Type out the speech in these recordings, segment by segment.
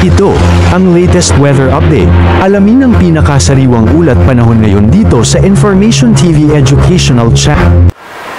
Ito, ang latest weather update. Alamin ang pinakasariwang ulat panahon ngayon dito sa Information TV Educational Channel.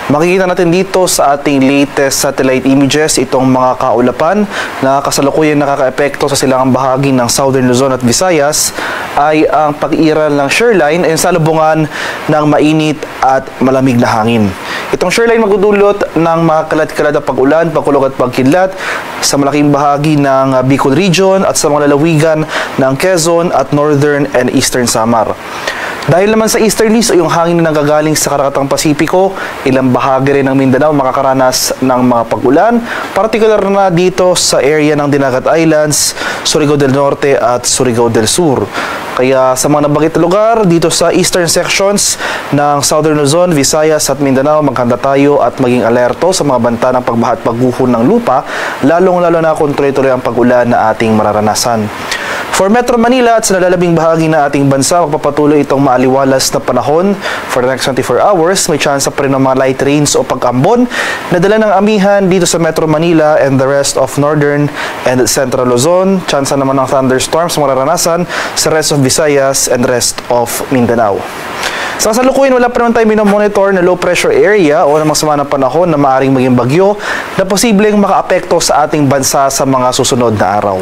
Makikita natin dito sa ating latest satellite images itong mga kaulapan na kasalukuyan nakakaepekto sa silangang bahagi ng Southern Luzon at Visayas ay ang pag-iral ng shoreline ay salubungan ng mainit at malamig na hangin. Itong shoreline magdudulot ng mga kalat-kalat na pag-ulan, pagkulog at pagkidlat sa malaking bahagi ng Bicol Region at sa mga lalawigan ng Quezon at Northern and Eastern Samar. Dahil naman sa easterlies o yung hangin na nanggagaling sa karakatang Pasipiko, ilang bahagi rin ng Mindanao makakaranas ng mga pag-ulan, partikular na dito sa area ng Dinagat Islands, Surigao del Norte at Surigao del Sur. Kaya sa mga nabanggit na lugar dito sa eastern sections ng Southern Luzon, Visayas at Mindanao, maghanda tayo at maging alerto sa mga banta ng pagbaha at pagguho ng lupa, lalong-lalo na kung tuloy-tuloy ang pag-ulan na ating mararanasan. For Metro Manila at sa nalalabing bahagi ng ating bansa, magpapatuloy itong maaliwalas na panahon for the next 24 hours. May chance pa rin ng mga light rains o pag-ambon na dala ng amihan dito sa Metro Manila and the rest of Northern and Central Luzon. Chance naman ng thunderstorms mararanasan sa rest of Visayas and rest of Mindanao. Sa kasalukuyan, wala pa naman tayo minomonitor na low pressure area o namang sama ng panahon na maaaring maging bagyo na posibleng makaapekto sa ating bansa sa mga susunod na araw.